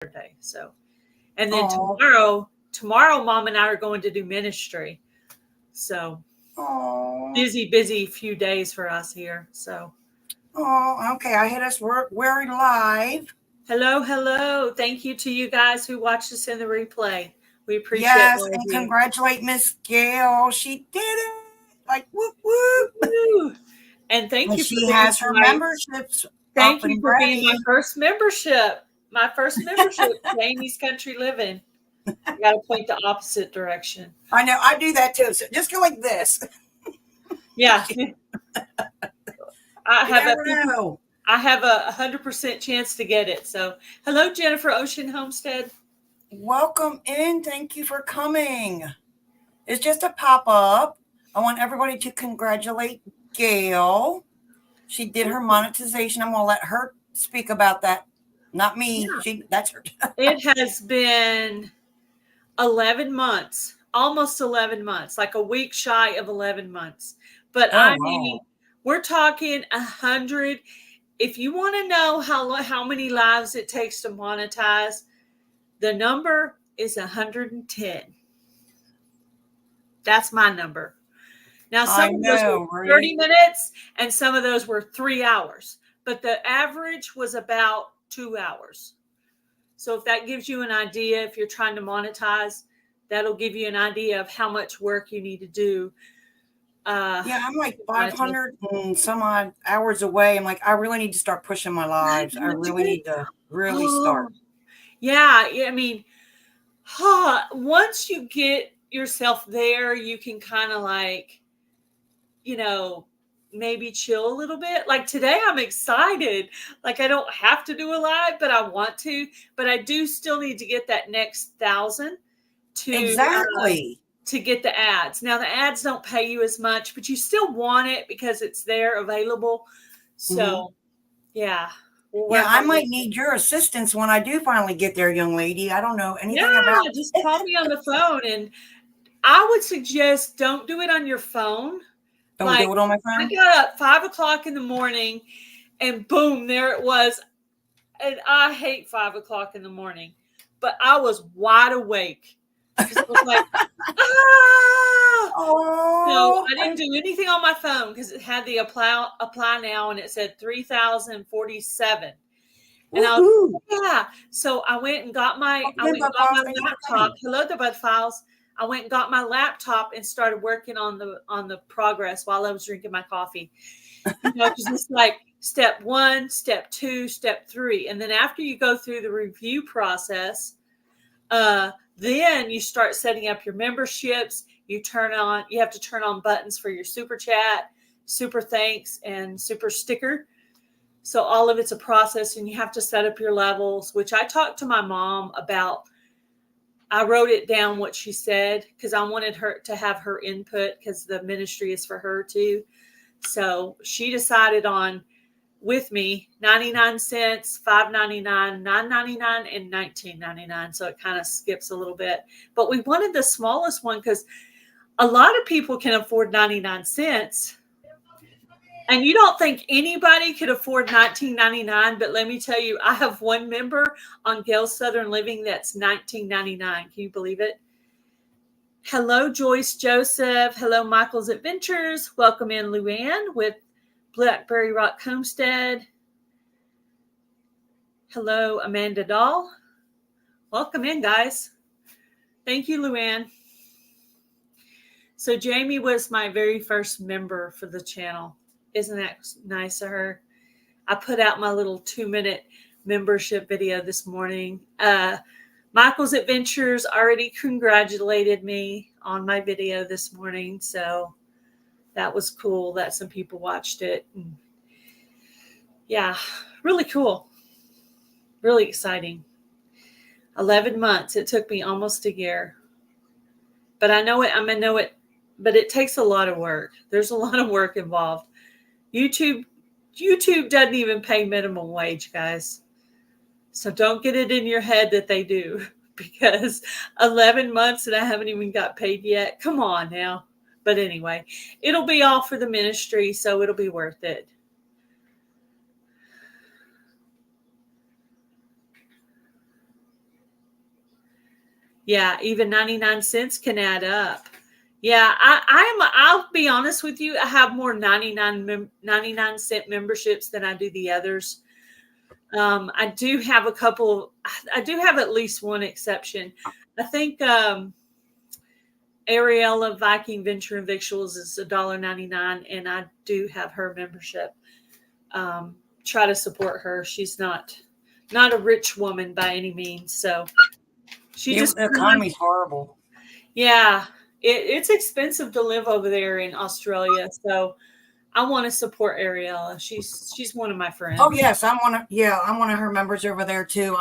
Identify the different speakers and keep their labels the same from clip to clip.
Speaker 1: Saturday. So, and then
Speaker 2: Oh.
Speaker 1: tomorrow, Mom and I are going to do ministry. So,
Speaker 2: Oh.
Speaker 1: busy few days for us here. So,
Speaker 2: Oh, okay. I hit us. We're live.
Speaker 1: hello. Thank you to you guys who watched us in the replay. We appreciate
Speaker 2: Yes,
Speaker 1: all of
Speaker 2: and
Speaker 1: you.
Speaker 2: congratulate Miss Gail. She did it. Like whoop whoop.
Speaker 1: Woo. And thank
Speaker 2: And
Speaker 1: you for
Speaker 2: she
Speaker 1: being
Speaker 2: has her
Speaker 1: my
Speaker 2: memberships
Speaker 1: thank
Speaker 2: up
Speaker 1: you
Speaker 2: and
Speaker 1: for being my
Speaker 2: ready.
Speaker 1: first membership. My first membership, Jamie's Country Living. I got to point the opposite direction.
Speaker 2: I know. I do that too. So just go like this.
Speaker 1: Yeah. I
Speaker 2: You
Speaker 1: have
Speaker 2: never know.
Speaker 1: I have a 100% chance to get it. So, hello, Jennifer Ocean Homestead.
Speaker 2: Welcome in. Thank you for coming. It's just a pop-up. I want everybody to congratulate Gail. She did her monetization. I'm going to let her speak about that. Not me.
Speaker 1: Yeah.
Speaker 2: That's her.
Speaker 1: It has been 11 months, almost 11 months, like a week shy of 11 months. But
Speaker 2: Oh,
Speaker 1: I mean,
Speaker 2: wow.
Speaker 1: we're talking 100. If you want to know how many lives it takes to monetize, the number is 110. That's my number. Now, some of those were 30 minutes and some of those were 3 hours, but the average was about 2 hours. So if that gives you an idea, if you're trying to monetize, that'll give you an idea of how much work you need to do.
Speaker 2: Yeah, I'm like 500 and some odd hours away. I'm like, I really need to start pushing my lives. I really need to really start.
Speaker 1: Yeah, I mean, once you get yourself there, you can kind of like, maybe chill a little bit. Like today, I'm excited. Like I don't have to do a live, but I want to. But I do still need to get that next 1,000 to get the ads. Now the ads don't pay you as much, but you still want it because it's there available. So, yeah.
Speaker 2: Yeah, I might need your assistance when I do finally get there, young lady. I don't know anything about it.
Speaker 1: Just call me on the phone. And I would suggest don't do it on your phone.
Speaker 2: Don't do it on my phone?
Speaker 1: I got up 5 o'clock in the morning and boom, there it was. And I hate 5 o'clock in the morning, but I was wide awake. Because it was like, So I didn't do anything on my phone because it had the apply now and it said 3,047. And I was so I went and got my laptop. Hello, the Bud Files. I went and got my laptop and started working on the progress while I was drinking my coffee. Because it's like step 1, step 2, step 3. And then after you go through the review process, then you start setting up your memberships. You have to turn on buttons for your super chat, super thanks, and super sticker. So all of it's a process, and you have to set up your levels, which I talked to my mom about. I wrote it down what she said because I wanted her to have her input because the ministry is for her too. So she decided on, with me, 99 cents, $5.99, $9.99, and $19.99. So it kind of skips a little bit. But we wanted the smallest one because a lot of people can afford 99 cents. And you don't think anybody could afford $19.99, but let me tell you, I have one member on Gail's Southern Living that's $19.99. Can you believe it? Hello, Joyce Joseph. Hello, Michael's Adventures. Welcome in, Luann with Blackberry Rock Homestead. Hello, Amanda Dahl. Welcome in, guys. Thank you, Luann. So Jamie was my very first member for the channel. Isn't that nice of her? I put out my little 2-minute membership video this morning. Michael's Adventures already congratulated me on my video this morning. So that was cool that some people watched it. And yeah, really cool. Really exciting. 11 months. It took me almost a year. But I know it, but it takes a lot of work. There's a lot of work involved. YouTube doesn't even pay minimum wage, guys. So don't get it in your head that they do, because 11 months and I haven't even got paid yet. Come on now. But anyway, it'll be all for the ministry, so it'll be worth it. Yeah, even 99 cents can add up. Yeah, I'll be honest with you. I have more 99-cent memberships than I do the others. I do have a couple. I do have at least one exception. I think Ariella Viking Venture and Victuals is $1.99, and I do have her membership. Try to support her. She's not a rich woman by any means, so
Speaker 2: the economy's horrible.
Speaker 1: Yeah, it's expensive to live over there in Australia, so I want to support Ariella. She's one of my friends.
Speaker 2: Oh yes, I'm one of her members over there too.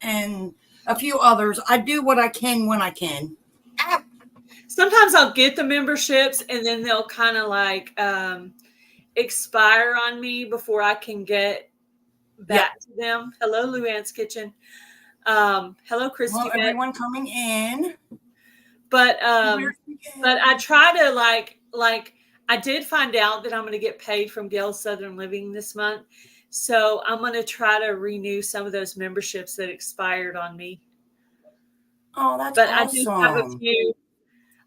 Speaker 2: And a few others. I do what I can when I can.
Speaker 1: Sometimes I'll get the memberships and then they'll kind of like expire on me before I can get back to them. Hello, Luann's Kitchen. Hello, Christy.
Speaker 2: Well, everyone coming in.
Speaker 1: But I try to like I did find out that I'm going to get paid from Gail Southern Living this month. So I'm going to try to renew some of those memberships that expired on me.
Speaker 2: Oh, that's awesome.
Speaker 1: I do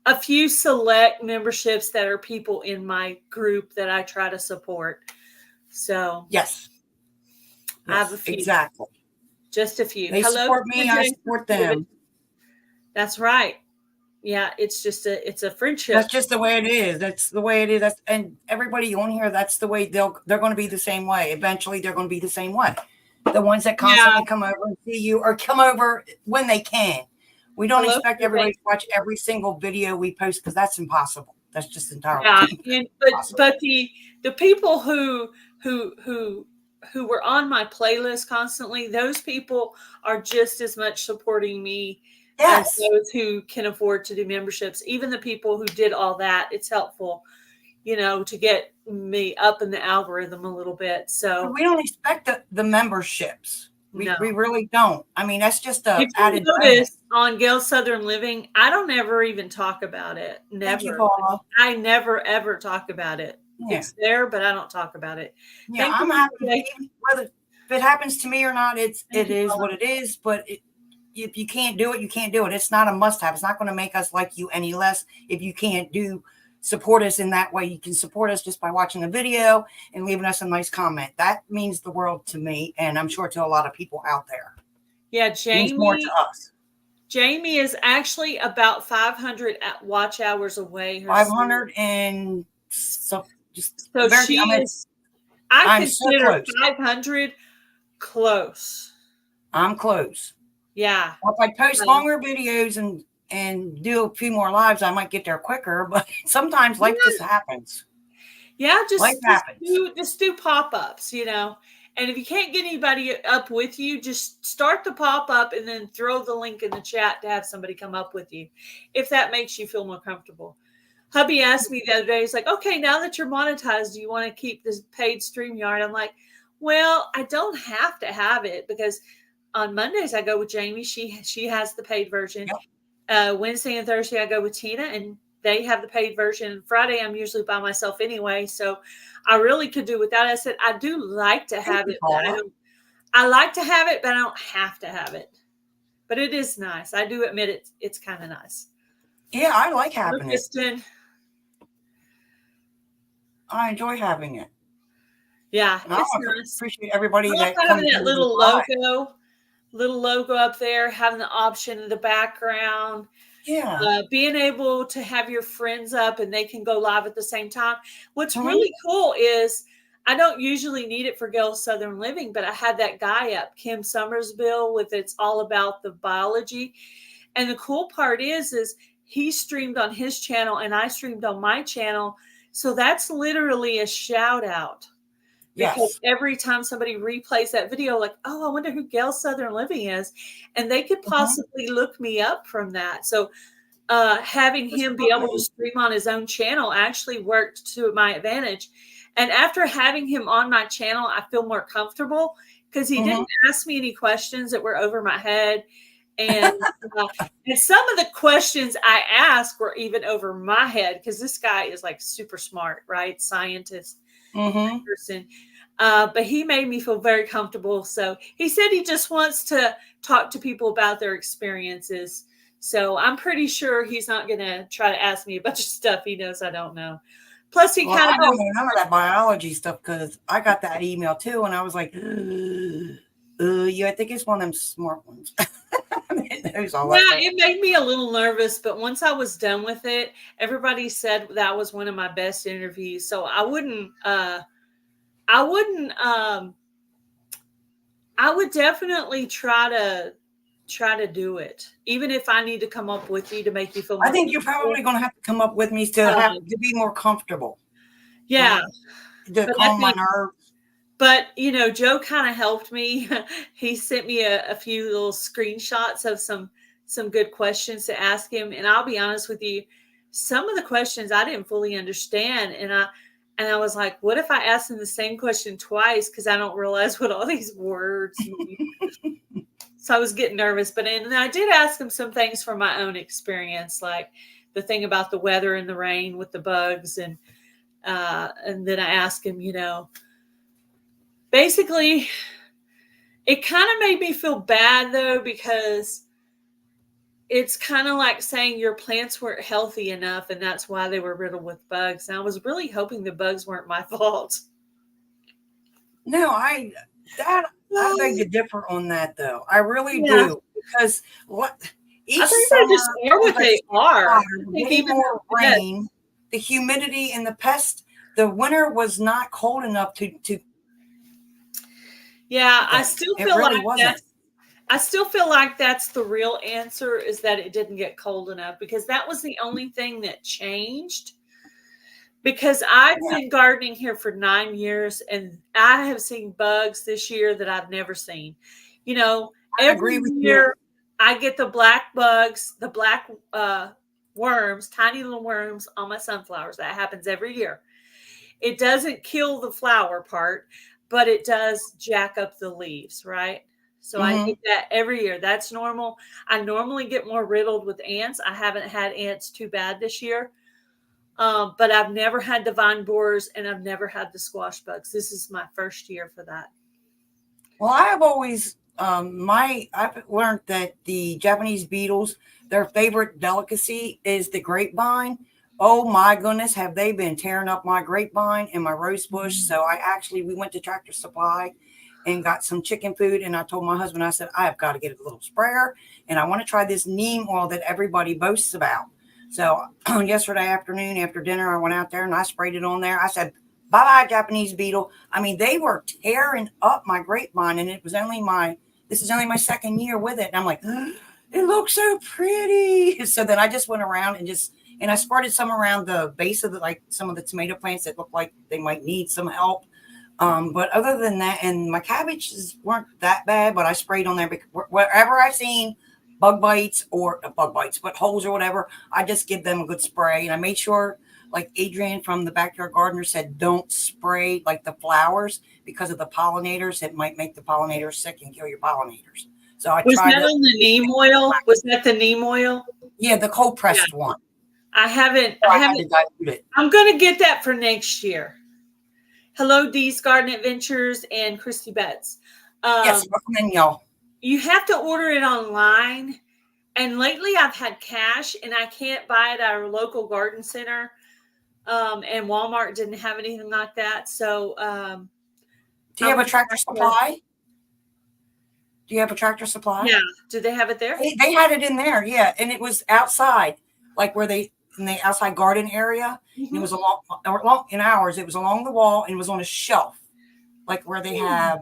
Speaker 1: have a few select memberships that are people in my group that I try to support. So
Speaker 2: yes,
Speaker 1: I have a few.
Speaker 2: Exactly.
Speaker 1: Just a few.
Speaker 2: They support me, I support them.
Speaker 1: That's right. Yeah, it's a friendship.
Speaker 2: That's just the way it is. That's the way it is. And everybody on here, that's the way they're going to be the same way. Eventually, they're going to be the same way. The ones that constantly come over and see you, or come over when they can. We don't expect everybody to watch every single video we post, because that's impossible. That's just entirely
Speaker 1: but the people who were on my playlist constantly, those people are just as much supporting me as those who can afford to do memberships. Even the people who did all that, it's helpful, to get me up in the algorithm a little bit. So
Speaker 2: we don't expect the memberships. We really don't. I mean, that's just a added
Speaker 1: bonus. On Gail Southern Living, I don't ever even talk about it. Never. I never ever talk about it. Yeah. It's there, but I don't talk about it.
Speaker 2: Yeah, I'm happy. Whether if it happens to me or not, it is what it is. But if you can't do it, you can't do it. It's not a must-have. It's not going to make us like you any less if you can't support us in that way. You can support us just by watching the video and leaving us a nice comment. That means the world to me, and I'm sure to a lot of people out there.
Speaker 1: Yeah, Jamie.
Speaker 2: Means more to us.
Speaker 1: Jamie is actually about 500 watch hours away.
Speaker 2: 500 and so just
Speaker 1: so she is. I consider 500 close.
Speaker 2: I'm close.
Speaker 1: Yeah.
Speaker 2: Well, if I post longer videos and do a few more lives, I might get there quicker. But sometimes life just happens.
Speaker 1: Yeah, just do pop-ups, And if you can't get anybody up with you, just start the pop-up and then throw the link in the chat to have somebody come up with you, if that makes you feel more comfortable. Hubby asked me the other day, he's like, okay, now that you're monetized, do you want to keep this paid StreamYard? I'm like, well, I don't have to have it, because on Mondays I go with Jamie. She has the paid version. Yep. Wednesday and Thursday I go with Tina, and they have the paid version. Friday I'm usually by myself anyway, so I really could do without it. I said I do like to have it. I like to have it, but I don't have to have it. But it is nice. I do admit it's kind of nice.
Speaker 2: Yeah, I like having it. I enjoy having it.
Speaker 1: Yeah,
Speaker 2: it's nice. Appreciate everybody that
Speaker 1: having that little logo up there, having the option in the background.
Speaker 2: Yeah.
Speaker 1: Being able to have your friends up and they can go live at the same time. What's really cool is I don't usually need it for Gail Southern Living, but I had that guy up, Kim Summersbill, with It's All About the Biology. And the cool part is he streamed on his channel and I streamed on my channel. So that's literally a shout out. Because every time somebody replays that video, like, oh, I wonder who Gail Southern Living is. And they could possibly look me up from that. So having him be able to stream on his own channel actually worked to my advantage. And after having him on my channel, I feel more comfortable because he didn't ask me any questions that were over my head. And some of the questions I asked were even over my head, because this guy is like super smart, right? Scientist person. But he made me feel very comfortable. So he said he just wants to talk to people about their experiences. So I'm pretty sure he's not going to try to ask me a bunch of stuff he knows I don't know. Plus, he
Speaker 2: Well,
Speaker 1: kind
Speaker 2: I
Speaker 1: of
Speaker 2: don't
Speaker 1: knows.
Speaker 2: know none of that biology stuff because I got that email too, and I was like, yeah, I think it's one of them smart ones. It knows all that
Speaker 1: Yeah,
Speaker 2: stuff.
Speaker 1: it made me a little nervous, but once I was done with it, everybody said that was one of my best interviews. So I wouldn't, I would definitely try to do it, even if I need to come up with you to make you feel
Speaker 2: I
Speaker 1: more
Speaker 2: think you're
Speaker 1: comfortable.
Speaker 2: probably going to have to come up with me to be more comfortable,
Speaker 1: Yeah,
Speaker 2: to
Speaker 1: but I
Speaker 2: calm my
Speaker 1: think,
Speaker 2: nerves.
Speaker 1: but Joe kind of helped me. He sent me a few little screenshots of some good questions to ask him, and I'll be honest with you, some of the questions I didn't fully understand, and I was like, what if I asked him the same question twice because I don't realize what all these words mean. So I was getting nervous, and I did ask him some things from my own experience, like the thing about the weather and the rain with the bugs, and then I asked him, basically, it kind of made me feel bad though because it's kind of like saying your plants weren't healthy enough, and that's why they were riddled with bugs. And I was really hoping the bugs weren't my fault.
Speaker 2: No, I beg to differ on that though. I really
Speaker 1: Yeah,
Speaker 2: do because
Speaker 1: I
Speaker 2: each
Speaker 1: think they
Speaker 2: summer
Speaker 1: just are
Speaker 2: was
Speaker 1: what
Speaker 2: like
Speaker 1: they are. I
Speaker 2: we're
Speaker 1: think
Speaker 2: getting
Speaker 1: even
Speaker 2: more
Speaker 1: that,
Speaker 2: rain, the humidity and the pest. The winter was not cold enough to
Speaker 1: yeah,
Speaker 2: them. It really wasn't.
Speaker 1: I still feel like that's the real answer, is that it didn't get cold enough, because that was the only thing that changed. Because I've
Speaker 2: Yeah,
Speaker 1: been gardening here for 9 years, and I have seen bugs this year that I've never seen. You know,
Speaker 2: I
Speaker 1: every
Speaker 2: agree with you.
Speaker 1: year I get the black bugs, the black worms, tiny little worms on my sunflowers. That happens every year. It doesn't kill the flower part, but it does jack up the leaves, right? So I
Speaker 2: Hmm.
Speaker 1: get that every year. That's normal. I normally get more riddled with ants. I haven't had ants too bad this year. But I've never had divine borers, and I've never had the squash bugs. This is my first year for that.
Speaker 2: Well, I have always I've learned that the Japanese beetles, their favorite delicacy is the grapevine. Oh my goodness, have they been tearing up my grapevine and my rose bush? So we went to Tractor Supply and got some chicken food, and I told my husband, I said, I have got to get a little sprayer, and I want to try this neem oil that everybody boasts about. So yesterday afternoon after dinner, I went out there and I sprayed it on there. I said, bye bye, Japanese beetle. I mean, they were tearing up my grapevine, and this is only my second year with it. And I'm like, it looks so pretty. So then I just went around and I squirted some around the base of like some of the tomato plants that look like they might need some help. But other than that, and my cabbages weren't that bad, but I sprayed on there because wherever I've seen bug bites, but holes or whatever, I just give them a good spray. And I made sure, like Adrian from the Backyard Gardener said, don't spray like the flowers because of the pollinators. It might make the pollinators sick and kill your pollinators. So I
Speaker 1: Was
Speaker 2: tried
Speaker 1: that
Speaker 2: to,
Speaker 1: on the neem oil? Was that the neem oil?
Speaker 2: yeah, the cold
Speaker 1: Yeah.
Speaker 2: pressed one.
Speaker 1: I haven't.
Speaker 2: So I had to dilute it.
Speaker 1: I'm going to get that for next year. Hello, Dee's Garden Adventures and Christy Betts.
Speaker 2: Yes, recommend y'all.
Speaker 1: You have to order it online. And lately I've had cash, and I can't buy it at our local garden center. And Walmart didn't have anything like that. So
Speaker 2: Do you have a Tractor Supply? Do you have a Tractor Supply?
Speaker 1: Yeah. Do they have it there?
Speaker 2: They had it in there, yeah, and it was outside, like where they in the outside garden area. And it was along in ours. It was along the wall and it was on a shelf, like where they have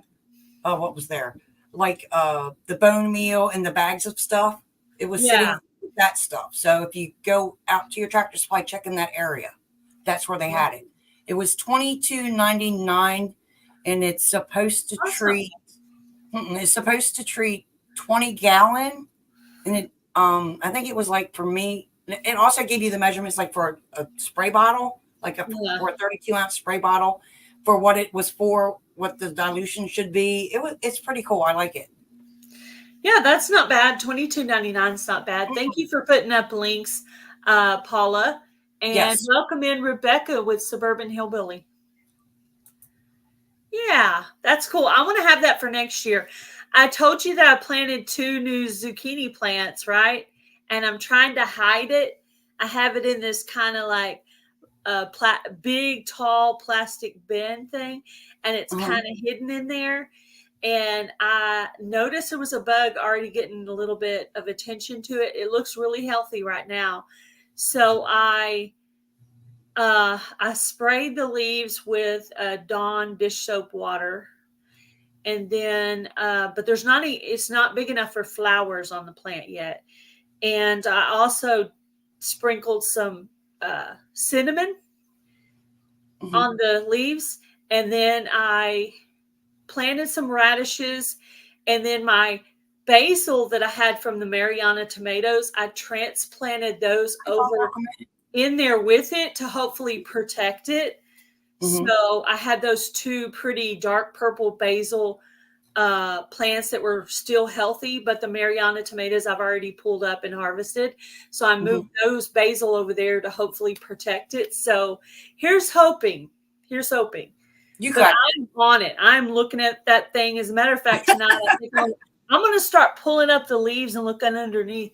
Speaker 2: what was there, like the bone meal and the bags of stuff. It was sitting with that stuff. So if you go out to your Tractor Supply, check in that area. That's where they had it. It was $22.99, and it's supposed to treat. It's supposed to treat 20 gallon, and it I think it was like for me. It also gave you the measurements like for a spray bottle, like for a 32-ounce spray bottle, for what it was for, what the dilution should be. It's pretty cool. I like it.
Speaker 1: Yeah, that's not bad. $22.99 is not bad. Thank you for putting up links, Paula, and welcome in Rebecca with Suburban Hillbilly. Yeah, that's cool. I want to have that for next year. I told you that I planted 2 new zucchini plants, right? and I'm trying to hide it. I have it in this kind of like big, tall plastic bin thing, and it's kind of hidden in there. And I noticed there was a bug already getting a little bit of attention to it. It looks really healthy right now. So I sprayed the leaves with Dawn dish soap water, and then but there's not any. It's not big enough for flowers on the plant yet. And I also sprinkled some cinnamon on the leaves, and then I planted some radishes, and then my basil that I had from the Mariana tomatoes, I transplanted those over in there with it to hopefully protect it. So I had those two pretty dark purple basil plants that were still healthy, but the Mariana tomatoes I've already pulled up and harvested. So I moved those basil over there to hopefully protect it. So here's hoping. Here's hoping. I'm on it. I'm looking at that thing. As a matter of fact, tonight I think I'm going to start pulling up the leaves and looking underneath.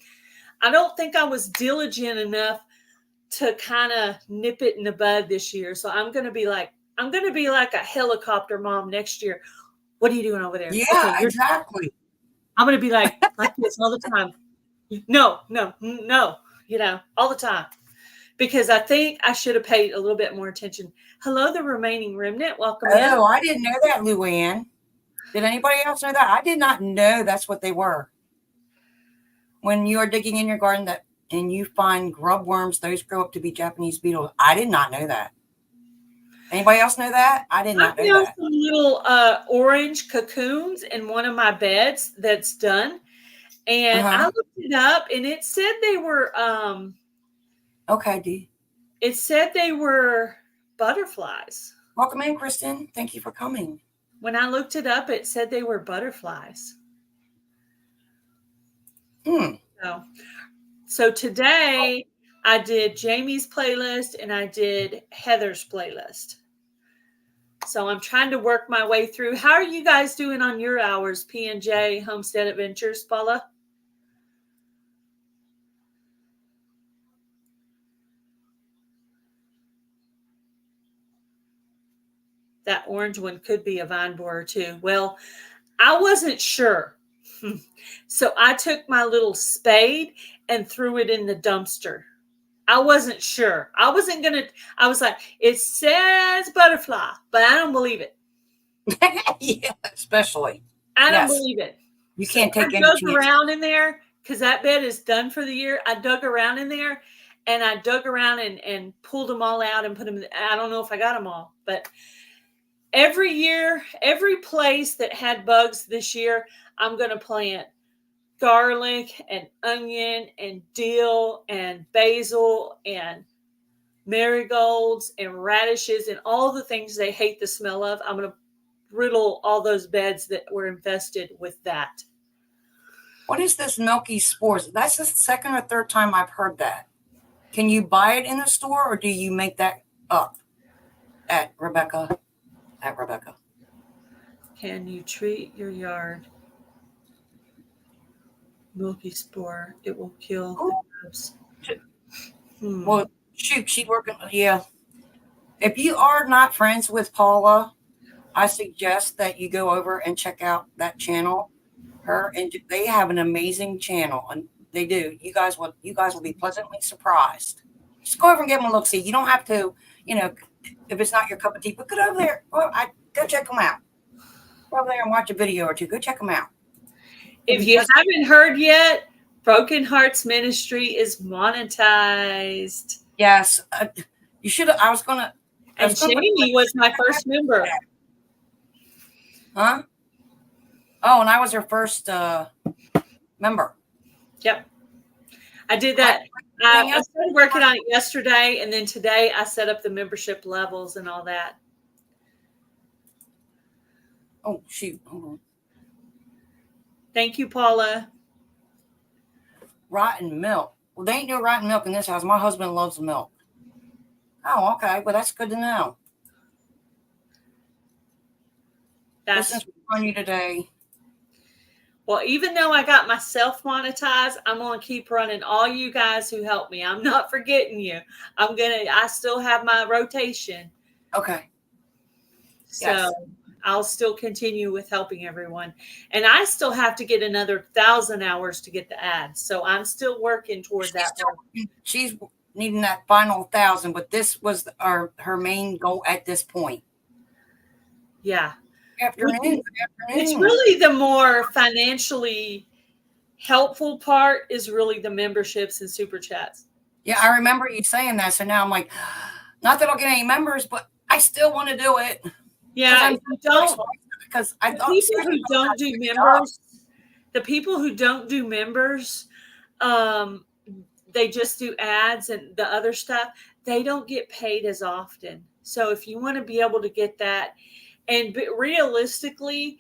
Speaker 1: I don't think I was diligent enough to kind of nip it in the bud this year. So I'm going to be like a helicopter mom next year. What are you doing over there?
Speaker 2: Yeah, okay, exactly.
Speaker 1: I'm going to be like this all the time. No, all the time. Because I think I should have paid a little bit more attention. Hello, the remaining remnant. Welcome in.
Speaker 2: Oh, I didn't know that, Luann. Did anybody else know that? I did not know that's what they were. When you are digging in your garden and you find grub worms, those grow up to be Japanese beetles. I did not know that. Anybody else know that? I did not know that.
Speaker 1: Some little orange cocoons in one of my beds that's done. And I looked it up, and it said they were
Speaker 2: okay, Dee.
Speaker 1: It said they were butterflies.
Speaker 2: Welcome in, Kristen. Thank you for coming.
Speaker 1: When I looked it up, it said they were butterflies. So today I did Jamie's playlist and I did Heather's playlist. So I'm trying to work my way through. How are you guys doing on your hours, P&J Homestead Adventures, Paula? That orange one could be a vine borer too. Well, I wasn't sure. So I took my little spade and threw it in the dumpster. I wasn't sure. I was like, it says butterfly, but I don't believe it.
Speaker 2: Yeah, especially.
Speaker 1: I don't believe it.
Speaker 2: You can't take any
Speaker 1: chance. I dug around in there because that bed is done for the year. I dug around in there and I dug around and pulled them all out and put them. I don't know if I got them all, but every year, every place that had bugs this year, I'm going to plant garlic and onion and dill and basil and marigolds and radishes and all the things they hate the smell of. I'm going to riddle all those beds that were infested with that.
Speaker 2: What is this milky spores? That's the second or third time I've heard that. Can you buy it in the store or do you make that up at Rebecca?
Speaker 1: Can you treat your yard? Milky spore. It will kill the grubs.
Speaker 2: Well, shoot, she's working. Yeah. If you are not friends with Paula, I suggest that you go over and check out that channel. They have an amazing channel, and they do. You guys will be pleasantly surprised. Just go over and give them a look. See, you don't have to, if it's not your cup of tea, but go over there. Go check them out. Go over there and watch a video or two. Go check them out.
Speaker 1: If you haven't heard yet, Broken Hearts Ministry is monetized.
Speaker 2: Yes, you should.
Speaker 1: And Jamie was my first member.
Speaker 2: Huh? Oh, and I was her first member.
Speaker 1: Yep. I did that. I started working on it yesterday, and then today I set up the membership levels and all that.
Speaker 2: Oh, shoot. Hold on.
Speaker 1: Thank you, Paula.
Speaker 2: Rotten milk. Well, they ain't no rotten milk in this house. My husband loves milk. Oh, okay. Well, that's good to know. That's on you today.
Speaker 1: Well, even though I got myself monetized, I'm going to keep running all you guys who helped me. I'm not forgetting you. I still have my rotation.
Speaker 2: Okay.
Speaker 1: So
Speaker 2: Yes.
Speaker 1: I'll still continue with helping everyone. And I still have to get another 1,000 hours to get the ads. So I'm still working toward that.
Speaker 2: She's needing that final 1,000, but this was her main goal at this point.
Speaker 1: Yeah.
Speaker 2: Afternoon.
Speaker 1: It's really the more financially helpful part is really the memberships and super chats.
Speaker 2: Yeah, I remember you saying that. So now I'm like, not that I'll get any members, but I still want to do it.
Speaker 1: Yeah, if you don't,
Speaker 2: because I thought
Speaker 1: people who don't do members, the people who don't do members, they just do ads and the other stuff. They don't get paid as often. So if you want to be able to get that, and realistically,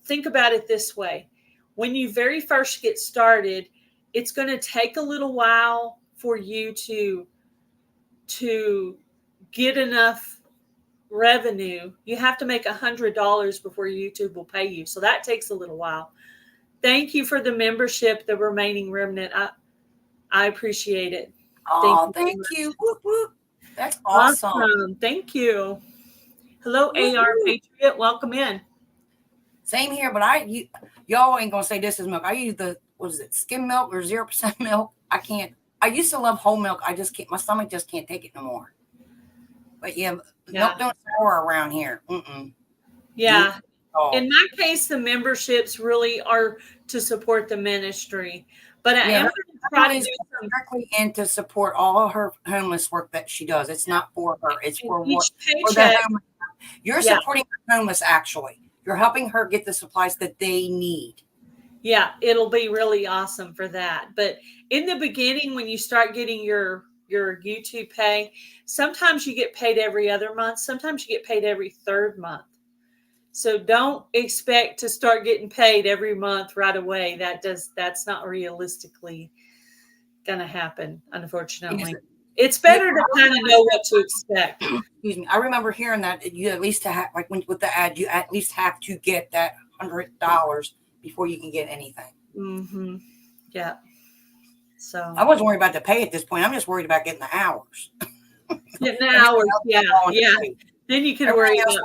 Speaker 1: think about it this way, when you very first get started, it's going to take a little while for you to get enough revenue. You have to make $100 before YouTube will pay you. So that takes a little while. Thank you for the membership, the remaining remnant. I appreciate it.
Speaker 2: Oh, thank you. Whoop, whoop. That's awesome.
Speaker 1: Thank you. Hello, AR Patriot. Welcome in.
Speaker 2: Same here, but y'all ain't gonna say this is milk. I use skim milk or 0% milk? I used to love whole milk. I just can't. My stomach just can't take it no more. But yeah, milk don't sour around here.
Speaker 1: Yeah. In my case, the memberships really are to support the ministry. But I am trying to do some
Speaker 2: directly in to support all her homeless work that she does. It's not for her. It's for
Speaker 1: each
Speaker 2: for the homeless. You're supporting the homeless, actually. You're helping her get the supplies that they need.
Speaker 1: Yeah, it'll be really awesome for that. But in the beginning, when you start getting your YouTube pay, sometimes you get paid every other month. Sometimes you get paid every third month. So don't expect to start getting paid every month right away. That's not realistically going to happen, unfortunately. It's better to kind of know what to expect.
Speaker 2: Excuse me. I remember hearing that you at least have, like with the ad, you at least have to get that $100 before you can get anything.
Speaker 1: Mm-hmm. Yeah. So
Speaker 2: I wasn't worried about the pay at this point. I'm just worried about getting the hours.
Speaker 1: Getting the hours, yeah. Then you can worry about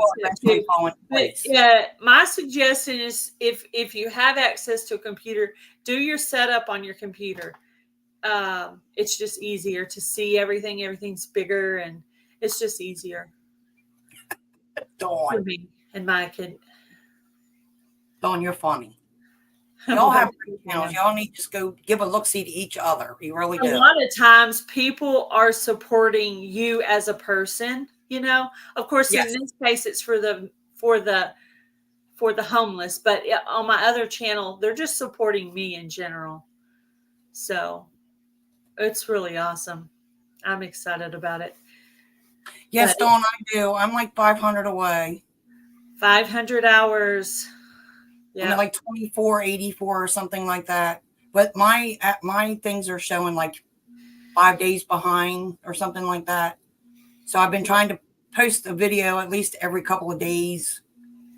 Speaker 1: it. But my suggestion is if you have access to a computer, do your setup on your computer. It's just easier to see everything. Everything's bigger and it's just easier.
Speaker 2: Dawn.
Speaker 1: And my kid.
Speaker 2: Dawn, you're funny. Y'all have channels. Y'all need to just go give a look-see to each other. You really do.
Speaker 1: A lot of times people are supporting you as a person, Of course, in this case, it's for the homeless, but on my other channel, they're just supporting me in general. So it's really awesome. I'm excited about it.
Speaker 2: Yes, Dawn, I do. I'm like 500 away.
Speaker 1: 500 hours.
Speaker 2: Yeah, like 2484 or something like that. But my things are showing like 5 days behind or something like that. So I've been trying to post a video at least every couple of days,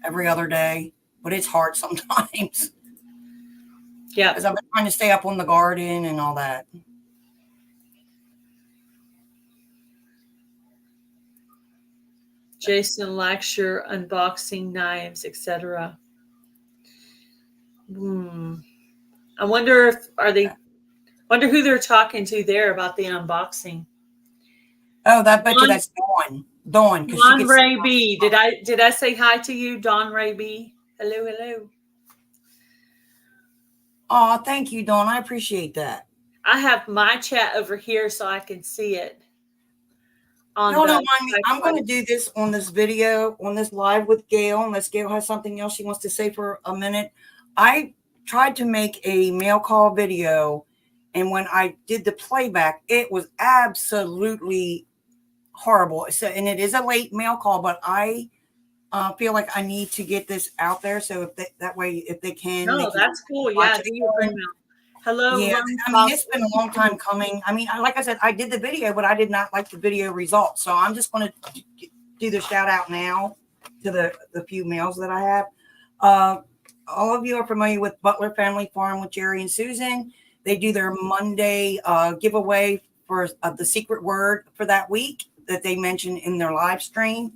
Speaker 2: every other day, but it's hard sometimes.
Speaker 1: Yeah,
Speaker 2: because I've been trying to stay up on the garden and all that.
Speaker 1: Jason likes your unboxing knives, etc. I wonder wonder who they're talking to there about the unboxing.
Speaker 2: Oh, bet you that's Dawn. Dawn.
Speaker 1: Dawn Ray B. Did I say hi to you, Dawn Ray B? Hello.
Speaker 2: Oh, thank you, Dawn. I appreciate that.
Speaker 1: I have my chat over here so I can see it.
Speaker 2: No, don't mind me. I'm going to do this on this video, on this live with Gail, unless Gail has something else she wants to say for a minute. I tried to make a mail call video, and when I did the playback, it was absolutely horrible. So, and it is a late mail call, but I feel like I need to get this out there. So that way, if they can.
Speaker 1: No, that's cool. Yeah. Hello.
Speaker 2: Yeah, I mean, it's been a long time coming. I mean, like I said, I did the video, but I did not like the video results. So I'm just going to do the shout out now to the few mails that I have. all of you are familiar with Butler Family Farm with Jerry and Susan. They do their Monday giveaway for the secret word for that week that they mentioned in their live stream.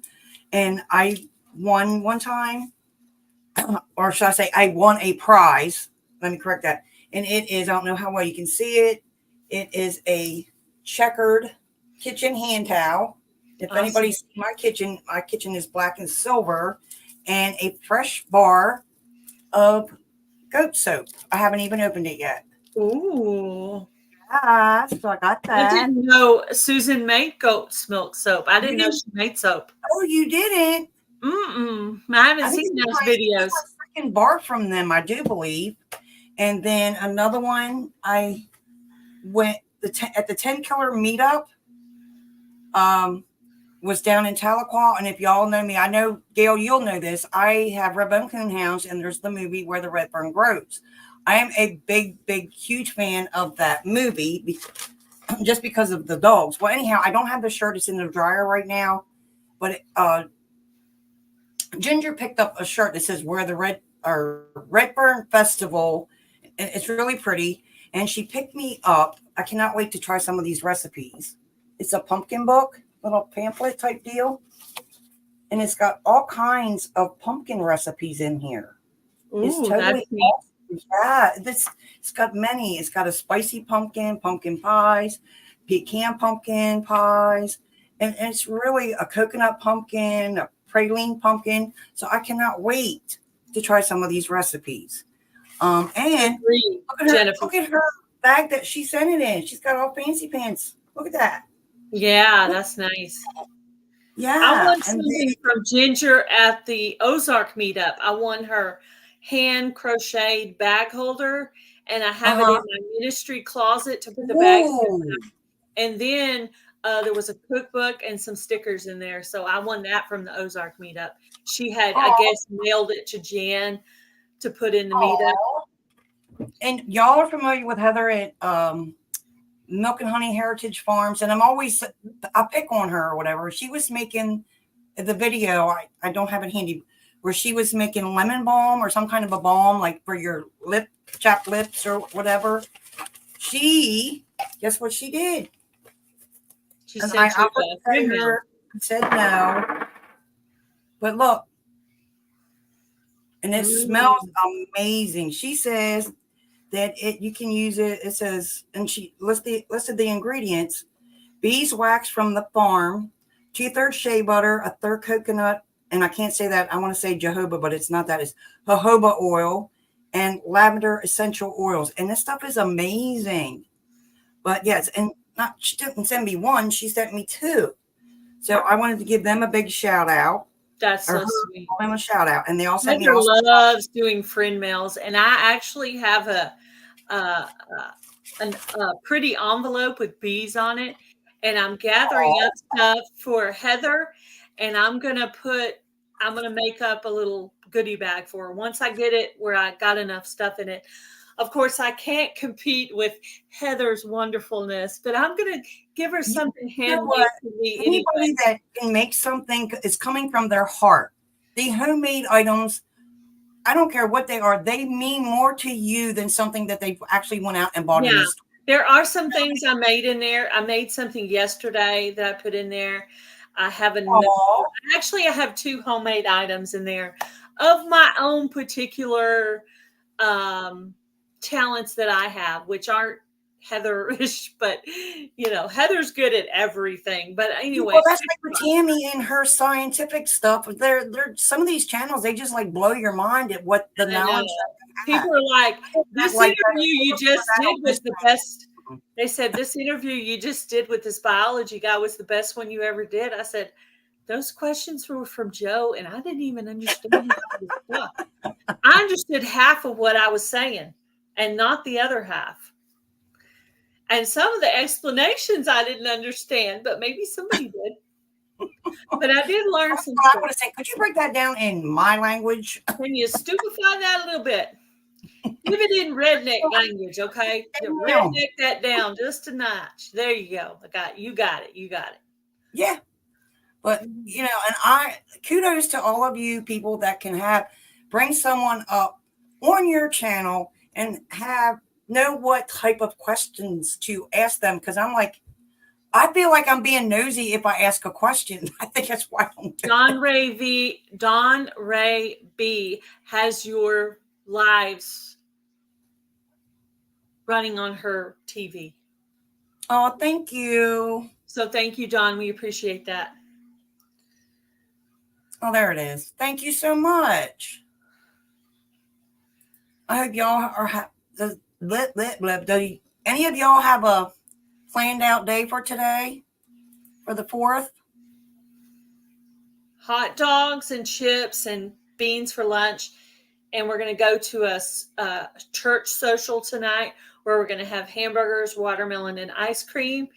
Speaker 2: And I won one time, or should I say, I won a prize. Let me correct that. And it is, I don't know how well you can see it. It is a checkered kitchen hand towel. If
Speaker 1: Awesome.
Speaker 2: anybody's seen my kitchen is black and silver, and a fresh bar of goat soap. I haven't even opened it yet.
Speaker 1: Ooh.
Speaker 2: Ah, so I got that.
Speaker 1: I didn't know Susan made goat's milk soap. I didn't know she made soap.
Speaker 2: Oh, you didn't?
Speaker 1: I haven't seen those videos.
Speaker 2: I freaking bar from them, I do believe. And then another one, I went at the 10 Killer meetup. Was down in Tahlequah, and if y'all know me, I know Gail, you'll know this. I have Redbone Coonhounds, and there's the movie Where the Redbone Grows. I am a big, huge fan of that movie, just because of the dogs. Well, anyhow, I don't have the shirt; it's in the dryer right now. But Ginger picked up a shirt that says "Where the Redbone Festival," and it's really pretty. And she picked me up. I cannot wait to try some of these recipes. It's a pumpkin book. Little pamphlet type deal, and it's got all kinds of pumpkin recipes in here.
Speaker 1: Ooh,
Speaker 2: it's totally awesome. Yeah, it's got many. It's got a spicy pumpkin pies, pecan pumpkin pies, and it's really a coconut pumpkin, a praline pumpkin. So I cannot wait to try some of these recipes. And look at her bag that she sent it in. She's got all fancy pants. Look at that.
Speaker 1: Yeah, that's nice.
Speaker 2: Yeah.
Speaker 1: I won something from Ginger at the Ozark meetup. I won her hand crocheted bag holder, and I have it in my ministry closet to put the bags in. And then there was a cookbook and some stickers in there. So I won that from the Ozark meetup. She had, I guess, mailed it to Jan to put in the meetup.
Speaker 2: And y'all are familiar with Heather at Milk and Honey Heritage Farms, and I pick on her or whatever. She was making the video. I don't have it handy, where she was making lemon balm or some kind of a balm, like for your chapped lips or whatever. Guess what she did?
Speaker 1: She said
Speaker 2: said no. But look, and it smells amazing. She says that you can use it. It says, and she listed the ingredients: beeswax from the farm, 2/3 shea butter, 1/3 coconut, and I can't say that. I want to say jojoba, but it's not that. It's jojoba oil and lavender essential oils. And this stuff is amazing. But yes, and she didn't send me one; she sent me two. So I wanted to give them a big shout out.
Speaker 1: That's so sweet.
Speaker 2: Give them a shout out, and they all sent me.
Speaker 1: Loves doing friend mails, and I actually have a pretty envelope with bees on it, and I'm gathering up stuff for Heather, and I'm gonna make up a little goodie bag for her once I get it where I got enough stuff in it. Of course, I can't compete with Heather's wonderfulness, but I'm gonna give her something handmade for me.
Speaker 2: Anybody that can make something is coming from their heart. The homemade items, I don't care what they are, they mean more to you than something that they actually went out and bought in the store.
Speaker 1: There are some things I made in there. I made something yesterday that I put in there. I have I have 2 homemade items in there of my own particular talents that I have, which aren't Heather-ish, but Heather's good at everything. But anyway,
Speaker 2: well, that's like for Tammy and her scientific stuff. They're some of these channels, they just like blow your mind at what the knowledge.
Speaker 1: People are like, this interview you just did was the best. They said this interview you just did with this biology guy was the best one you ever did. I said, those questions were from Joe, and I didn't even understand stuff. I understood half of what I was saying and not the other half. And some of the explanations I didn't understand, but maybe somebody did. But I did learn some
Speaker 2: stuff. I would have said, could you break that down in my language?
Speaker 1: Can you stupefy that a little bit? Give it in redneck language, okay? Redneck that down just a notch. There you go. You got it.
Speaker 2: Yeah. But, and kudos to all of you people that can bring someone up on your channel and know what type of questions to ask them. Because I feel like I'm being nosy if I ask a question. I think that's why I don't do it.
Speaker 1: Dawn Ray B has your lives running on her TV.
Speaker 2: Oh, thank you.
Speaker 1: So thank you, Dawn. We appreciate that.
Speaker 2: Oh, there it is. Thank you so much. I hope y'all are do any of y'all have a planned out day for today, for the 4th?
Speaker 1: Hot dogs and chips and beans for lunch. And we're going to go to a church social tonight where we're going to have hamburgers, watermelon, and ice cream.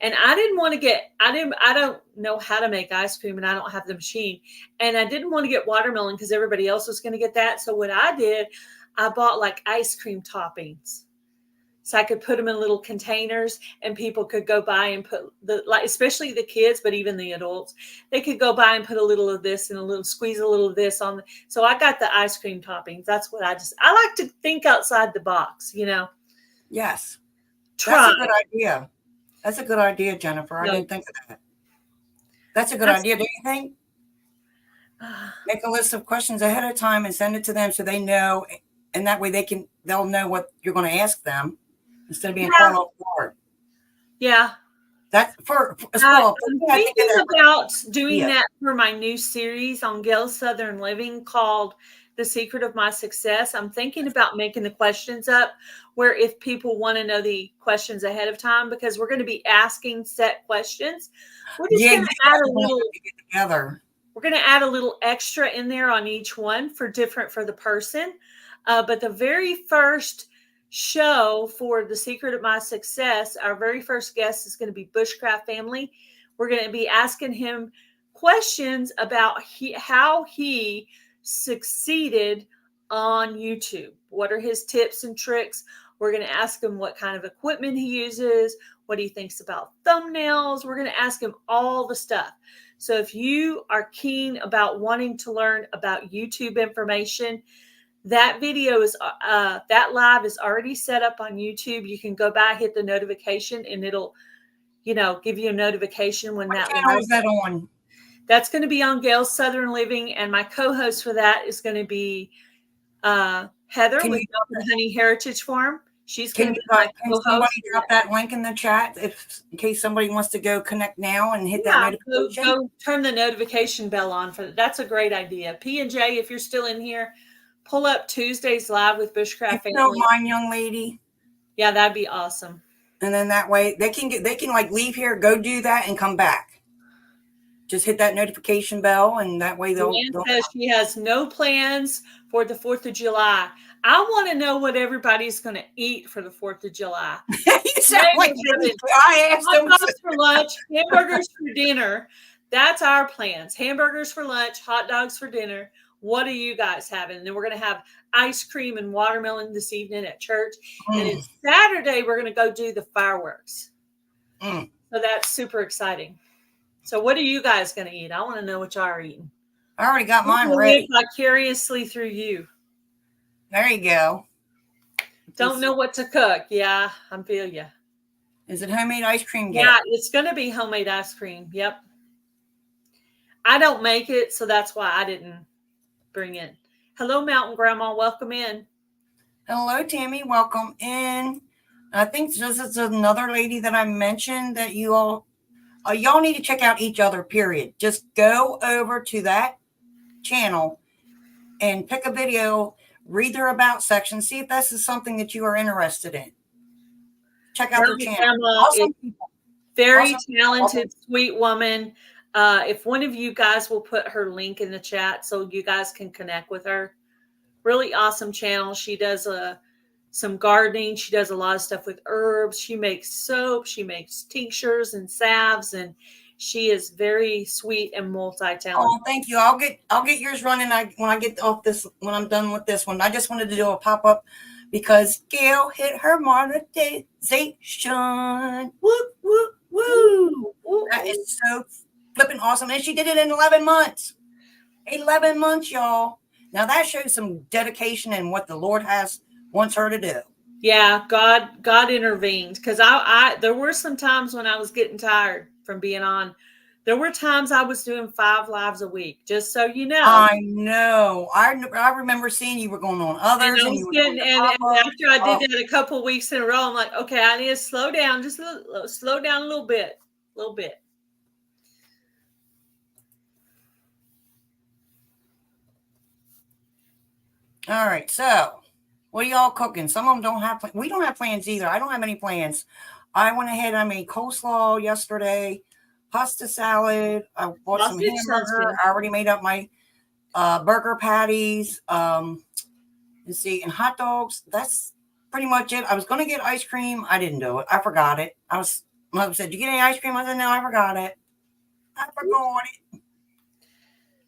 Speaker 1: And I don't know how to make ice cream, and I don't have the machine. And I didn't want to get watermelon because everybody else was going to get that. So what I did, I bought like ice cream toppings. So I could put them in little containers and people could go by and put especially the kids, but even the adults, they could go by and put a little of this and squeeze a little of this on. So I got the ice cream toppings. That's what I like to think outside the box,
Speaker 2: Yes.
Speaker 1: Try.
Speaker 2: That's a good idea. That's a good idea, Jennifer. I didn't think of that. That's a good idea, don't you think? Make a list of questions ahead of time and send it to them so they know, and that way they'll know what you're going to ask them instead of being caught off guard.
Speaker 1: Yeah.
Speaker 2: That's for
Speaker 1: I'm thinking about doing that for my new series on Gail's Southern Living called The Secret of My Success. I'm thinking about making the questions up where if people want to know the questions ahead of time, because we're going to be asking set questions. We're just going to add a little
Speaker 2: together.
Speaker 1: We're going to add a little extra in there on each one for the person. But the very first show for The Secret of My Success, our very first guest is going to be Bushcraft Family. We're going to be asking him questions about how he succeeded on YouTube. What are his tips and tricks? We're going to ask him what kind of equipment he uses, what he thinks about thumbnails. We're going to ask him all the stuff. So if you are keen about wanting to learn about YouTube information, that video is that live is already set up on YouTube. You can go by, hit the notification, and it'll, give you a notification when that
Speaker 2: live is that on.
Speaker 1: That's going to be on Gail's Southern Living, and my co-host for that is going to be Heather with the Honey Heritage Farm. She's going to be my co-host.
Speaker 2: Can somebody drop that link in the chat in case somebody wants to go connect now and hit that notification?
Speaker 1: Go turn the notification bell on for that. That's a great idea. P&J, if you're still in here, pull up Tuesdays Live with Bushcraft Family.
Speaker 2: If you don't mind, young lady.
Speaker 1: Yeah, that'd be awesome.
Speaker 2: And then that way they can leave here, go do that, and come back. Just hit that notification bell, and that way they'll.
Speaker 1: Says she has no plans for the 4th of July. I want to know what everybody's going to eat for the 4th of July.
Speaker 2: You sound like I asked them.
Speaker 1: Hot dogs for lunch, hamburgers for dinner. That's our plans. Hamburgers for lunch, hot dogs for dinner. What are you guys having? And then we're going to have ice cream and watermelon this evening at church. And it's Saturday, we're going to go do the fireworks. So that's super exciting. So what are you guys going to eat? I want to know what y'all are eating.
Speaker 2: I already got mine ready.
Speaker 1: Vicariously through you.
Speaker 2: There you go.
Speaker 1: Don't know what to cook. Yeah, I feel you.
Speaker 2: Is it homemade ice cream?
Speaker 1: Yeah, it's going to be homemade ice cream. Yep. I don't make it, so that's why I didn't bring it. Hello, Mountain Grandma. Welcome in.
Speaker 2: Hello, Tammy. Welcome in. I think this is another lady that I mentioned that y'all need to check out each other, period. Just go over to that channel and pick a video, read their about section, see if this is something that you are interested in. Check out their channel.
Speaker 1: Awesome people. Very talented, sweet woman. If one of you guys will put her link in the chat so you guys can connect with her. Really awesome channel. She does some gardening. She does a lot of stuff with herbs. She makes soap. She makes tinctures and salves, and she is very sweet and multi-talented.
Speaker 2: Oh, thank you. I'll get yours running when I get off this, when I'm done with this one. I just wanted to do a pop-up because Gail hit her monetization. Woo, woo, woo. That is so flipping awesome. And she did it in 11 months. 11 months, y'all. Now that shows some dedication and what the Lord wants her to do.
Speaker 1: Yeah, God intervened, because I there were some times when I was getting tired from being on. There were times I was doing 5 lives a week, just so you know.
Speaker 2: I know. I remember seeing you were going on others,
Speaker 1: and
Speaker 2: you were doing
Speaker 1: and after I did that a couple of weeks in a row, I'm like, okay, I need to slow down, just slow down a little bit.
Speaker 2: All right, so what are y'all cooking? Some of them don't have. We don't have plans either. I don't have any plans. I went ahead and I made coleslaw yesterday, pasta salad. I bought some hamburger. I already made up my burger patties. Let's see, and hot dogs. That's pretty much it. I was going to get ice cream. I didn't do it. I forgot it. Mother said, "Did you get any ice cream?" I said, "No, I forgot it. I forgot it."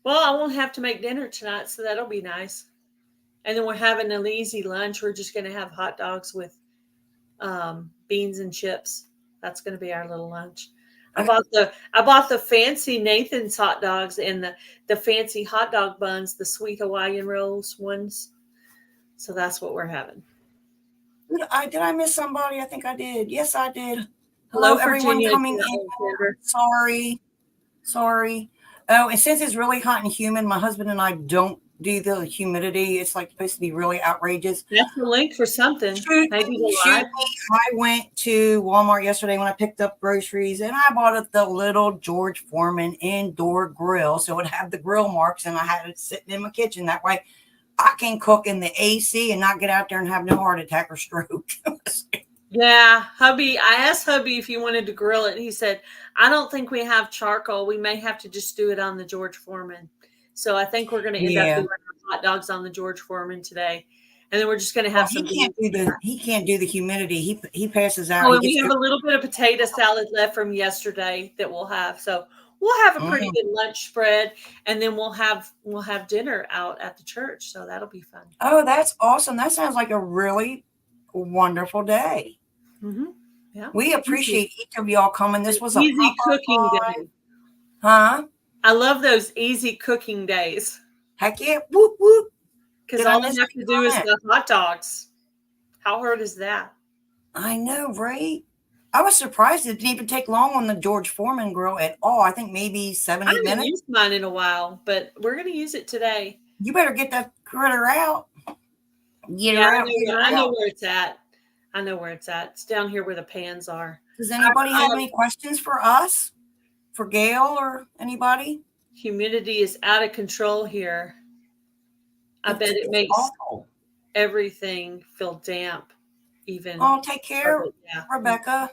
Speaker 1: Well, I won't have to make dinner tonight, so that'll be nice. And then we're having an easy lunch. We're just going to have hot dogs with beans and chips. That's going to be our little lunch. I bought the fancy Nathan's hot dogs and the fancy hot dog buns, the sweet Hawaiian rolls ones. So that's what we're having.
Speaker 2: Did I miss somebody? I think I did. Yes, I did. Hello, everyone Virginia, coming in. Sorry. Oh, and since it's really hot and humid, my husband and I don't do the humidity. It's like supposed to be really outrageous.
Speaker 1: That's the link for something.
Speaker 2: I went to Walmart yesterday when I picked up groceries, and I bought the little George Foreman indoor grill, so it would have the grill marks, and I had it sitting in my kitchen. That way I can cook in the AC and not get out there and have no heart attack or stroke.
Speaker 1: Yeah, hubby, I asked hubby if he wanted to grill it. He said, I don't think we have charcoal. We may have to just do it on the George Foreman. So I think we're going to end up doing hot dogs on the George Foreman today. And then we're just going to have some.
Speaker 2: He can't do the humidity. He passes out.
Speaker 1: Oh, and we have a little bit of potato salad left from yesterday that we'll have. So we'll have a pretty good lunch spread, and then we'll have dinner out at the church. So that'll be fun.
Speaker 2: Oh, that's awesome. That sounds like a really wonderful day.
Speaker 1: Mm-hmm. Yeah,
Speaker 2: we appreciate each of y'all coming. This was
Speaker 1: easy cooking day.
Speaker 2: Huh?
Speaker 1: I love those easy cooking days.
Speaker 2: Heck yeah. Whoop, whoop.
Speaker 1: Because all you have to do is the hot dogs. How hard is that?
Speaker 2: I know, right? I was surprised it didn't even take long on the George Foreman grill at all. I think maybe 7-8 minutes. I haven't
Speaker 1: used mine in a while, but we're going to use it today.
Speaker 2: You better get that critter out.
Speaker 1: I know where it's at. I know where it's at. It's down here where the pans are.
Speaker 2: Does anybody have any questions for us? For Gail or anybody?
Speaker 1: Humidity is out of control here. I bet it makes everything feel damp. Even.
Speaker 2: Oh, take care, Rebecca.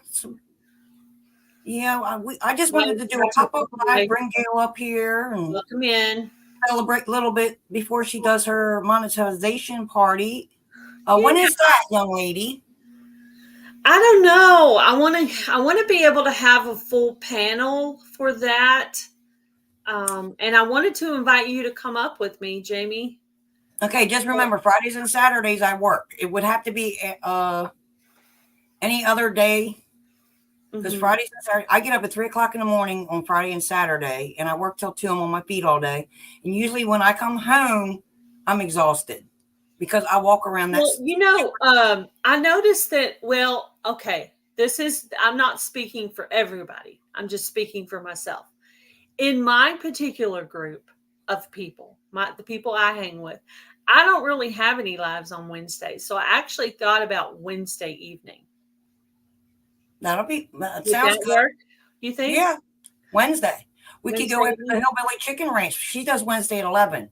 Speaker 2: I just wanted to do a pop-up live, bring Gail up here and
Speaker 1: welcome in.
Speaker 2: Celebrate a little bit before she does her monetization party. When is that, young lady?
Speaker 1: I don't know. I want to be able to have a full panel for that. And I wanted to invite you to come up with me, Jamie.
Speaker 2: Okay, just remember Fridays and Saturdays I work. It would have to be any other day. Because Fridays and Saturdays, I get up at 3:00 in the morning on Friday and Saturday, and I work till 2. I'm on my feet all day. And usually when I come home, I'm exhausted because I walk around that.
Speaker 1: Well, I noticed that, I'm not speaking for everybody. I'm just speaking for myself. In my particular group of people, the people I hang with, I don't really have any lives on Wednesdays. So I actually thought about Wednesday evening.
Speaker 2: Sounds good.
Speaker 1: Work, you think?
Speaker 2: Yeah. Wednesday. We could go at the Hillbilly Chicken Ranch. She does Wednesday at 11.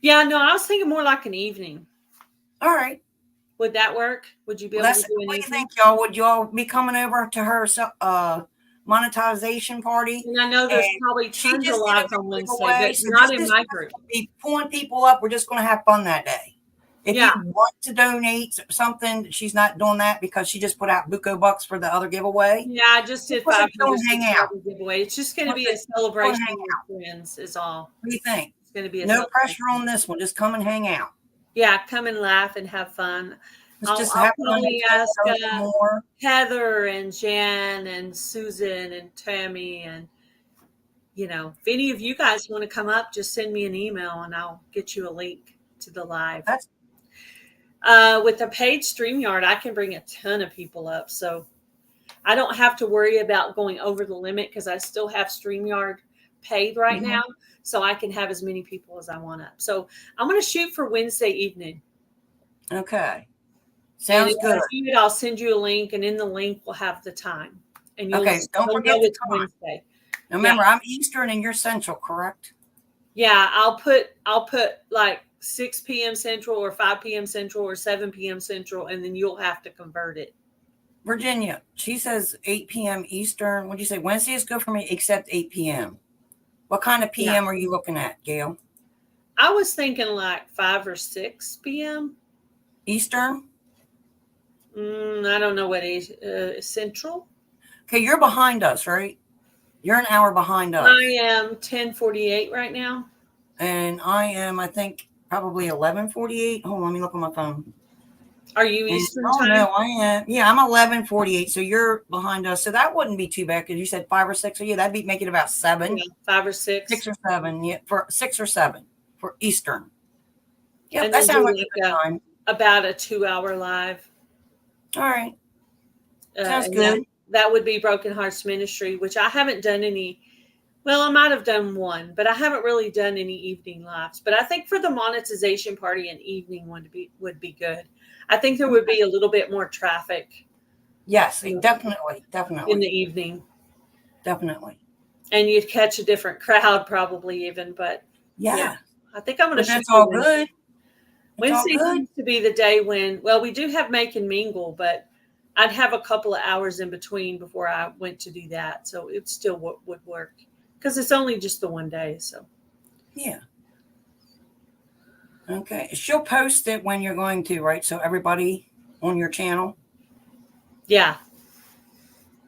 Speaker 1: Yeah, no, I was thinking more like an evening.
Speaker 2: All right.
Speaker 1: Would that work? Would you be able to do an evening?
Speaker 2: What do you think, y'all? Would y'all be coming over to her monetization party?
Speaker 1: And I know there's probably tons of lives on Wednesday, but not in my group.
Speaker 2: Be pulling people up. We're just going to have fun that day. If you want to donate something, she's not doing that because she just put out buco bucks for the other giveaway.
Speaker 1: Yeah, I just did 500 giveaway. It's just going to be a celebration with friends is all.
Speaker 2: What do you think?
Speaker 1: It's going to be
Speaker 2: no pressure on this one. Just come and hang out.
Speaker 1: Yeah, come and laugh and have fun.
Speaker 2: I'll
Speaker 1: probably ask Heather and Jan and Susan and Tammy and if any of you guys want to come up, just send me an email and I'll get you a link to the live.
Speaker 2: That's
Speaker 1: with the paid StreamYard, I can bring a ton of people up. So I don't have to worry about going over the limit because I still have StreamYard paid right now. So I can have as many people as I want up. So I'm going to shoot for Wednesday evening.
Speaker 2: Okay. Sounds good.
Speaker 1: I'll send you a link, and in the link we'll have the time. And
Speaker 2: don't forget the time.
Speaker 1: Wednesday.
Speaker 2: Now remember, I'm Eastern and you're Central, correct?
Speaker 1: Yeah, I'll put like 6 p.m. Central or 5 p.m. Central or 7 p.m. Central, and then you'll have to convert it.
Speaker 2: Virginia, she says 8 p.m. Eastern. What'd you say? Wednesday is good for me, except 8 p.m. What kind of p.m. are you looking at, Gail?
Speaker 1: I was thinking like 5 or 6 p.m.
Speaker 2: Eastern?
Speaker 1: I don't know what age. Central?
Speaker 2: Okay, you're behind us, right? You're an hour behind us.
Speaker 1: I am 10:48 right now.
Speaker 2: And I am, I think, probably 11:48. Hold on, let me look on my phone.
Speaker 1: Are you Eastern time?
Speaker 2: No, I am. Yeah, I'm 11:48. So you're behind us. So that wouldn't be too bad because you said 5 or 6. So yeah, that'd be making about 7.
Speaker 1: Yeah, 5 or 6.
Speaker 2: 6 or 7. Yeah, for 6 or 7 for Eastern. Yeah,
Speaker 1: and
Speaker 2: that sounds like a good time.
Speaker 1: About a 2-hour live.
Speaker 2: All right. Sounds good.
Speaker 1: That would be Broken Hearts Ministry, which I haven't done any. Well, I might have done one, but I haven't really done any evening lives. But I think for the monetization party, an evening one would be good. I think there would be a little bit more traffic.
Speaker 2: Yes, definitely.
Speaker 1: In the evening.
Speaker 2: Definitely.
Speaker 1: And you'd catch a different crowd probably even, but
Speaker 2: yeah.
Speaker 1: I think I'm going to.
Speaker 2: That's all good.
Speaker 1: Wednesday seems to be the day when, well, we do have Make and Mingle, but I'd have a couple of hours in between before I went to do that. So it still would work because it's only just the one day. So,
Speaker 2: yeah. Okay. She'll post it when you're going to, right? So everybody on your channel.
Speaker 1: Yeah.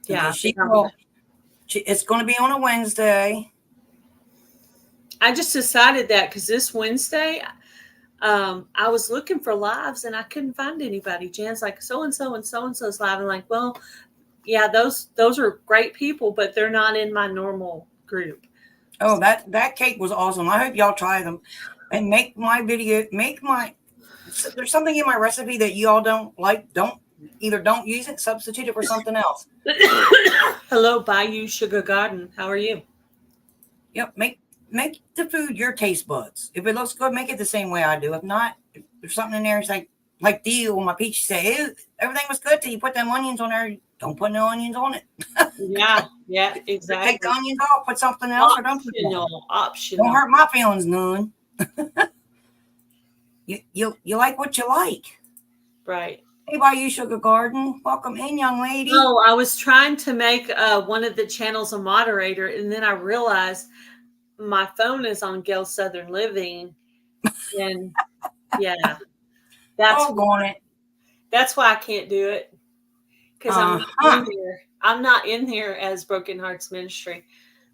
Speaker 2: Yeah. Okay, it's going to be on a Wednesday.
Speaker 1: I just decided that because this Wednesday, I was looking for lives and I couldn't find anybody. Jan's like, so-and-so and so-and-so's live. I'm like, well, yeah, those are great people, but they're not in my normal group.
Speaker 2: Oh, that cake was awesome. I hope y'all try them and make my video, there's something in my recipe that y'all don't like. Don't use it, substitute it for something else.
Speaker 1: Hello, Bayou Sugar Garden. How are you?
Speaker 2: Yep. Make the food your taste buds. If it looks good, make it the same way I do. If not, if there's something in there, it's like Deal, my peach say, everything was good till you put them onions on there. Don't put no onions on it.
Speaker 1: yeah, exactly.
Speaker 2: Take the onions off, put something else, or don't put them on.
Speaker 1: Optional.
Speaker 2: Don't hurt my feelings none. You like what you like.
Speaker 1: Right.
Speaker 2: Hey, Bayou Sugar Garden. Welcome in, young lady.
Speaker 1: Oh, I was trying to make one of the channels a moderator, and then I realized my phone is on Gail Southern Living, and yeah, that's why I can't do it because I'm not in here as Broken Hearts Ministry.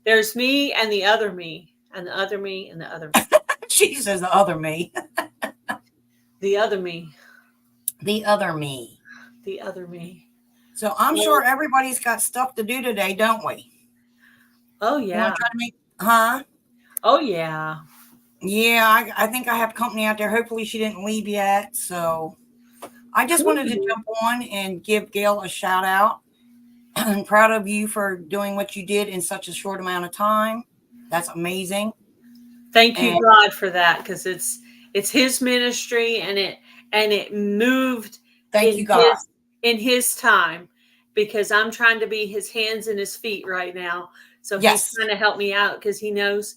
Speaker 1: There's me and the other me, and the other me, and the other me.
Speaker 2: She says the other me.
Speaker 1: The other me.
Speaker 2: The other me.
Speaker 1: The other me.
Speaker 2: So I'm sure everybody's got stuff to do today, don't we?
Speaker 1: Oh yeah.
Speaker 2: You want to try to make,
Speaker 1: Oh, yeah.
Speaker 2: Yeah, I think I have company out there. Hopefully she didn't leave yet. So I just wanted to jump on and give Gail a shout out. I'm proud of you for doing what you did in such a short amount of time. That's amazing.
Speaker 1: Thank you, God, for that, because it's his ministry and it moved in his time, because I'm trying to be his hands and his feet right now. So he's trying to help me out because he knows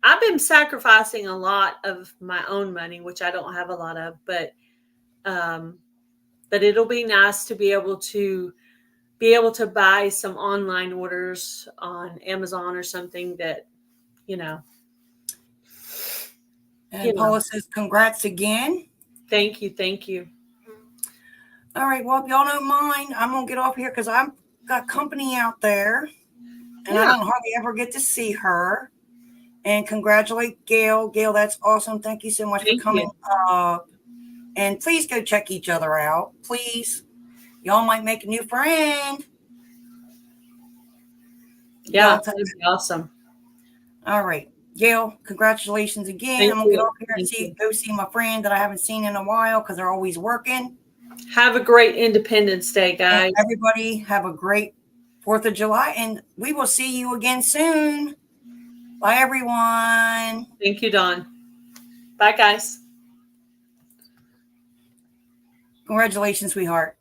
Speaker 1: I've been sacrificing a lot of my own money, which I don't have a lot of, but it'll be nice to be able to buy some online orders on Amazon or something that,
Speaker 2: And Paula says, congrats again.
Speaker 1: Thank you.
Speaker 2: All right. Well, if y'all don't mind, I'm going to get off here because I've got company out there and I don't hardly ever get to see her. And congratulate Gail. Gail, that's awesome. Thank you so much for coming up. And please go check each other out. Please. Y'all might make a new friend.
Speaker 1: Yeah, that'd be awesome.
Speaker 2: All right. Gail, congratulations again.
Speaker 1: Thank
Speaker 2: I'm going to
Speaker 1: you.
Speaker 2: get off here and
Speaker 1: Thank you.
Speaker 2: go see my friend that I haven't seen in a while because they're always working.
Speaker 1: Have a great Independence Day, guys.
Speaker 2: And everybody have a great 4th of July, and we will see you again soon. Bye, everyone.
Speaker 1: Thank you, Dawn. Bye, guys.
Speaker 2: Congratulations, sweetheart.